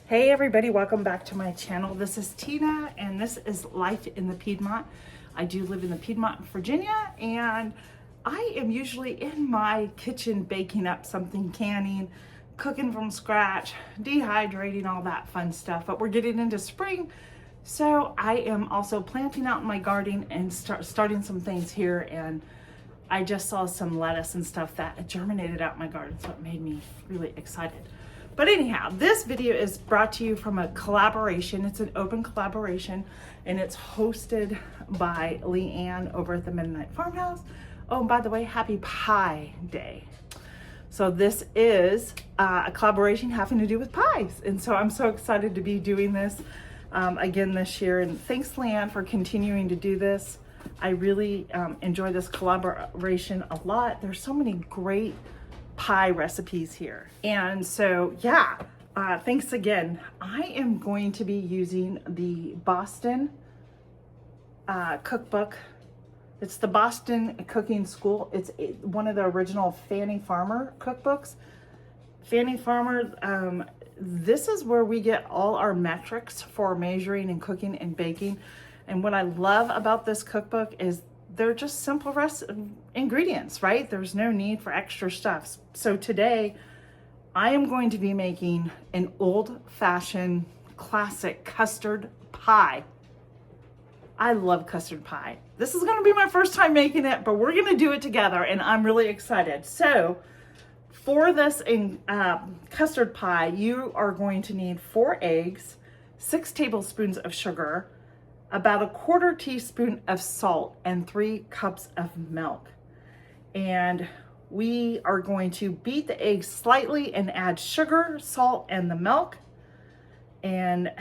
Hey everybody, welcome back to my channel. This is Tina and this is Life in the Piedmont. I do live in the Piedmont, Virginia, and I am usually in my kitchen baking up something, canning, cooking from scratch, dehydrating, all that fun stuff. But we're getting into spring, so I am also planting out in my garden and starting some things here. And I just saw some lettuce and stuff that germinated out in my garden, so it made me really excited. But anyhow, this video is brought to you from a collaboration. It's an open collaboration, and it's hosted by Leanne over at the Midnight Farmhouse. Oh, and by the way, happy Pie Day. So this is a collaboration having to do with pies. And so I'm so excited to be doing this again this year. And thanks, Leanne, for continuing to do this. I really enjoy this collaboration a lot. There's so many great pie recipes here. And so, yeah, thanks again. I am going to be using the Boston cookbook. It's the Boston Cooking School. It's one of the original Fannie Farmer cookbooks. Fannie Farmer, this is where we get all our metrics for measuring and cooking and baking. And what I love about this cookbook is they're just simple ingredients, right? There's no need for extra stuff. So today I am going to be making an old-fashioned classic custard pie. I love custard pie. This is going to be my first time making it, but we're going to do it together and I'm really excited. So for this custard pie, you are going to need 4 eggs, 6 tablespoons of sugar, about a 1/4 teaspoon of salt, and 3 cups of milk. And we are going to beat the eggs slightly and add sugar, salt, and the milk. And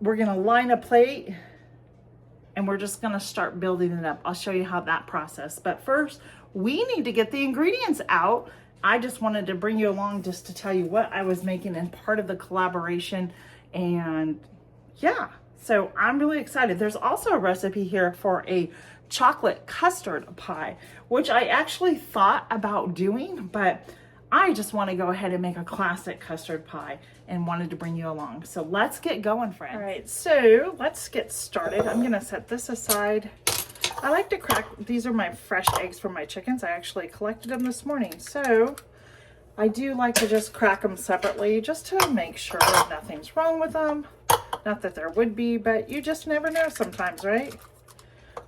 we're gonna line a plate and we're just gonna start building it up. I'll show you how that process. But first, we need to get the ingredients out. I just wanted to bring you along just to tell you what I was making and part of the collaboration. And yeah, so I'm really excited. There's also a recipe here for a chocolate custard pie, which I actually thought about doing, but I just want to go ahead and make a classic custard pie and wanted to bring you along. So let's get going, friends. All right, so let's get started. I'm gonna set this aside. I like to crack, these are my fresh eggs from my chickens. I actually collected them this morning. So I do like to just crack them separately just to make sure that nothing's wrong with them. Not that there would be, but you just never know sometimes, right?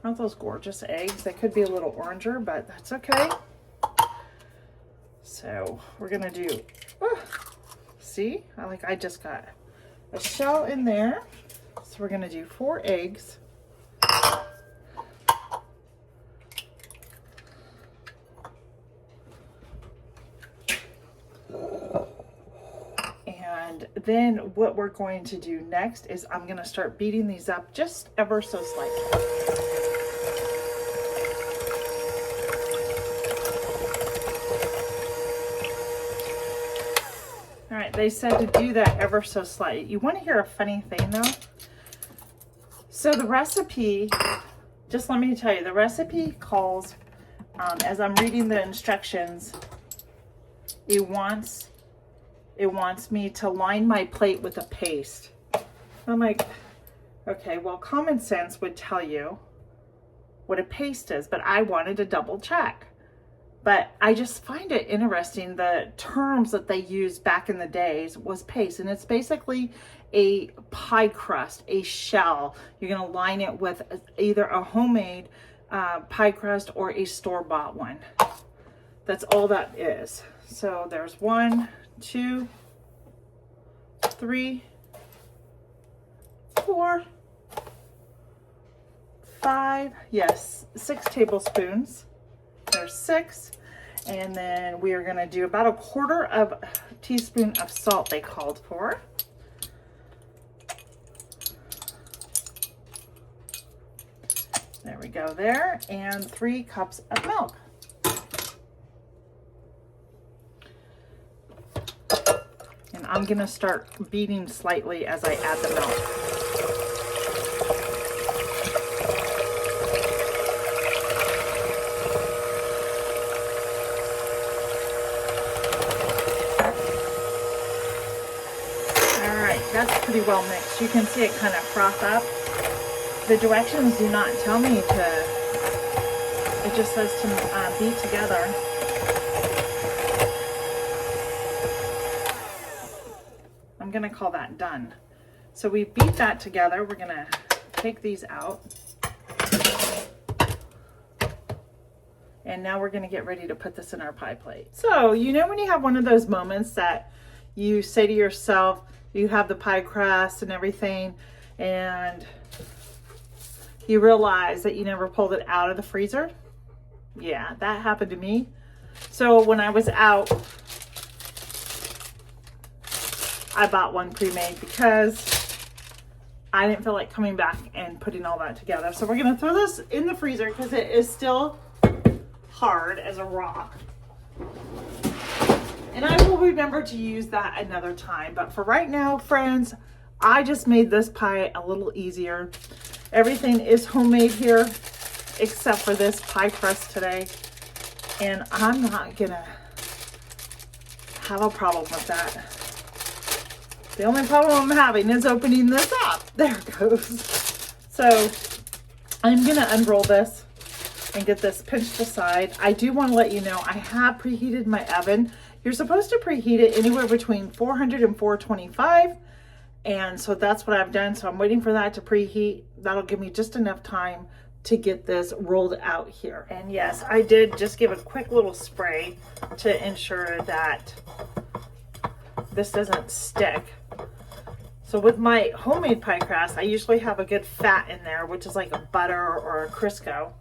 Aren't those gorgeous eggs? They could be a little oranger, but that's okay. So we're gonna do, see, I just got a shell in there. So we're gonna do 4 eggs. And then what we're going to do next is I'm going to start beating these up just ever so slightly. All right, they said to do that ever so slightly. You want to hear a funny thing though? So the recipe, just let me tell you, the recipe calls, as I'm reading the instructions, it wants me to line my plate with a paste. I'm like, okay, well, common sense would tell you what a paste is, but I wanted to double check. But I just find it interesting, the terms that they used back in the days was paste, and it's basically a pie crust, a shell. You're gonna line it with either a homemade pie crust or a store-bought one. That's all that is. So there's 1, 2, 3, 4, 5, yes, 6 tablespoons. There's 6. And then we are going to do about a 1/4 teaspoon of salt they called for. There we go there. And 3 cups of milk. And I'm going to start beating slightly as I add the milk. that's pretty well mixed. You can see it kind of froth up. The directions do not tell me to, it just says to beat together. I'm gonna call that done. So we beat that together. We're gonna take these out. And now we're gonna get ready to put this in our pie plate. So, you know when you have one of those moments that you say to yourself, you have the pie crust and everything, and you realize that you never pulled it out of the freezer? Yeah, that happened to me. So when I was out, I bought one pre-made because I didn't feel like coming back and putting all that together. So we're gonna throw this in the freezer because it is still hard as a rock. And I will remember to use that another time. But for right now, friends, I just made this pie a little easier. Everything is homemade here, except for this pie crust today. And I'm not gonna have a problem with that. The only problem I'm having is opening this up. There it goes. So I'm gonna unroll this and get this pinched aside. I do want to let you know I have preheated my oven. You're supposed to preheat it anywhere between 400 and 425. And so that's what I've done. So I'm waiting for that to preheat. That'll give me just enough time to get this rolled out here. And yes, I did just give a quick little spray to ensure that this doesn't stick. So with my homemade pie crust, I usually have a good fat in there, which is like a butter or a Crisco.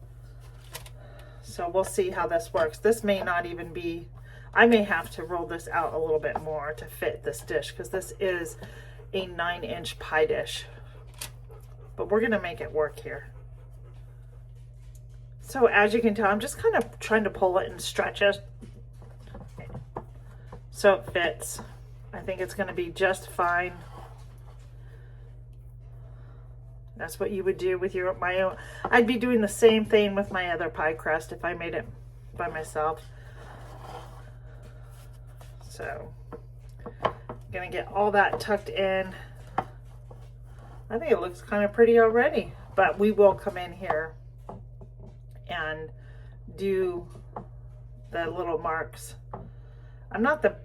So we'll see how this works. This may not even be, I may have to roll this out a little bit more to fit this dish because this is a 9-inch pie dish. But we're gonna make it work here. So as you can tell, I'm just kind of trying to pull it and stretch it so it fits. I think it's gonna be just fine. That's what you would do with my own. I'd be doing the same thing with my other pie crust if I made it by myself. So, I'm gonna get all that tucked in. I think it looks kind of pretty already, but we will come in here and do the little marks. I'm not the,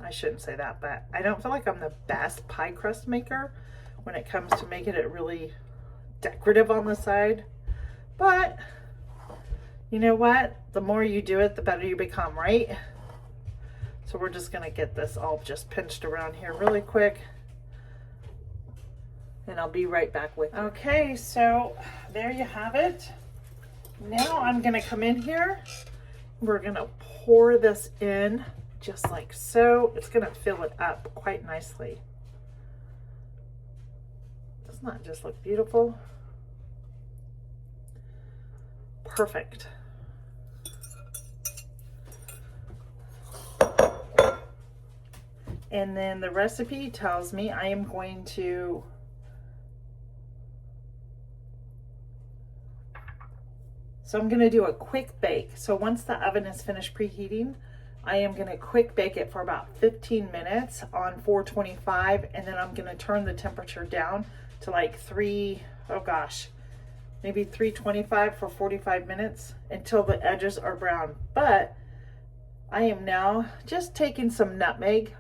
I shouldn't say that, but I don't feel like I'm the best pie crust maker when it comes to making it really decorative on the side. But you know what? The more you do it, the better you become, right? So we're just gonna get this all just pinched around here really quick. And I'll be right back with you. Okay, so there you have it. Now I'm gonna come in here. We're gonna pour this in just like so. It's gonna fill it up quite nicely. Doesn't that just look beautiful? Perfect. And then the recipe tells me I am going to I'm going to do a quick bake. So once the oven is finished preheating, I am going to quick bake it for about 15 minutes on 425, and then I'm going to turn the temperature down to like maybe 325 for 45 minutes until the edges are brown. But I am now just taking some nutmeg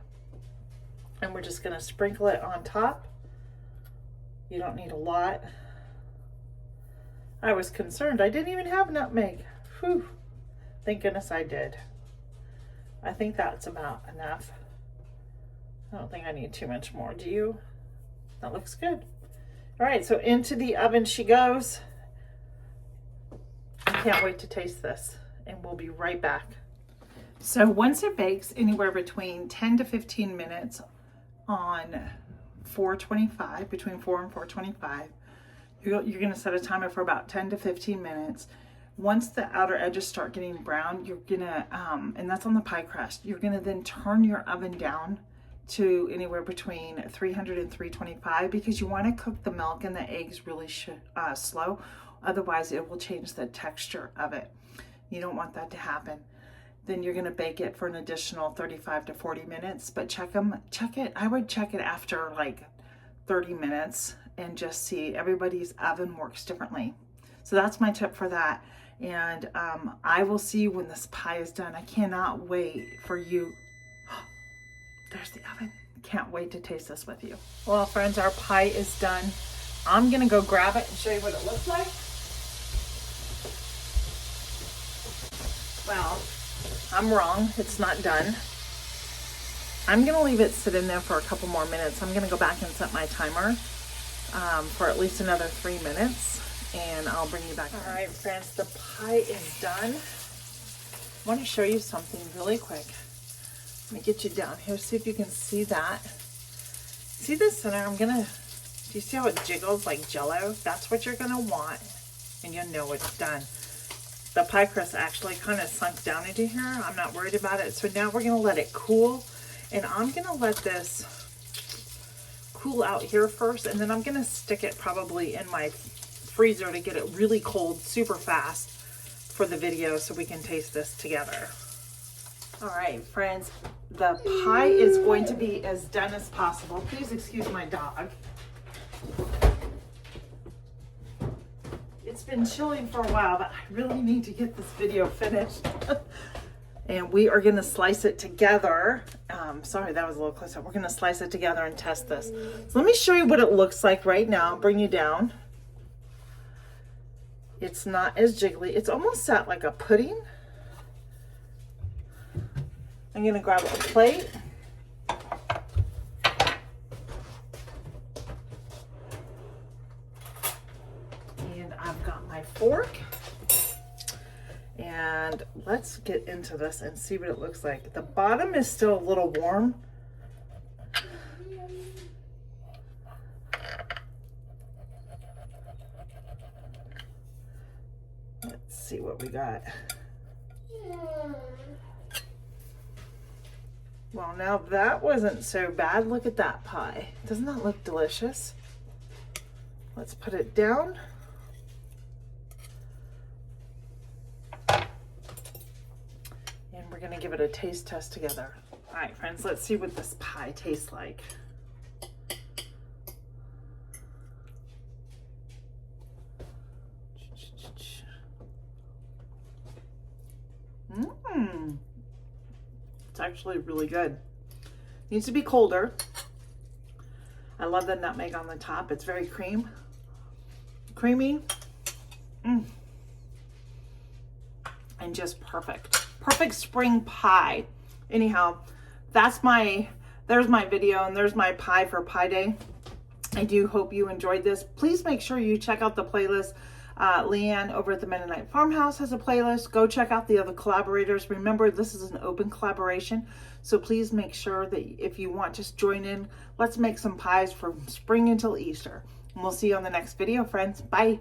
and we're just going to sprinkle it on top. You don't need a lot. I was concerned I didn't even have nutmeg. Whew. Thank goodness I did. I think that's about enough. I don't think I need too much more. Do you? That looks good. All right, so into the oven she goes. I can't wait to taste this, and we'll be right back. So once it bakes anywhere between 10 to 15 minutes on 425, between 4 and 425, you're going to set a timer for about 10 to 15 minutes. Once the outer edges start getting brown, you're going to, and that's on the pie crust, you're going to then turn your oven down to anywhere between 300 and 325 because you want to cook the milk and the eggs really slow. Otherwise, it will change the texture of it. You don't want that to happen. then you're gonna bake it for an additional 35 to 40 minutes. But check it. I would check it after like 30 minutes and just see. Everybody's oven works differently. So that's my tip for that. And I will see you when this pie is done. I cannot wait for you. There's the oven. Can't wait to taste this with you. Well, friends, our pie is done. I'm gonna go grab it and show you what it looks like. Well, I'm wrong. It's not done. I'm gonna leave it sit in there for a couple more minutes. I'm gonna go back and set my timer for at least another 3 minutes, and I'll bring you back. All right, friends, the pie is done. I want to show you something really quick. Let me get you down here, see if you can see that. See the center? Do you see how it jiggles like jello? That's what you're gonna want, and you'll know it's done. The pie crust actually kind of sunk down into here. I'm not worried about it. So now we're gonna let it cool, and I'm gonna let this cool out here first, and then I'm gonna stick it probably in my freezer to get it really cold super fast for the video so we can taste this together. All right, friends, the pie is going to be as done as possible. Please excuse my dog. It's been chilling for a while, but I really need to get this video finished. And we are gonna slice it together. Sorry, that was a little close up. We're gonna slice it together and test this. So let me show you what it looks like right now. I'll bring you down. It's not as jiggly. It's almost set like a pudding. I'm gonna grab a plate. And I've got my fork. And let's get into this and see what it looks like. The bottom is still a little warm. Let's see what we got. Well, now that wasn't so bad. Look at that pie. Doesn't that look delicious? Let's put it down. And we're gonna give it a taste test together. All right, friends, let's see what this pie tastes like. It's actually really good. Needs to be colder. I love the nutmeg on the top. It's very creamy. And just perfect. Perfect spring pie. Anyhow, there's my video, and there's my pie for Pie Day. I do hope you enjoyed this. Please make sure you check out the playlist. Leanne over at the Mennonite Farmhouse has a playlist. Go check out the other collaborators. Remember, this is an open collaboration, so please make sure that if you want, just join in. Let's make some pies from spring until Easter. And we'll see you on the next video, friends. Bye.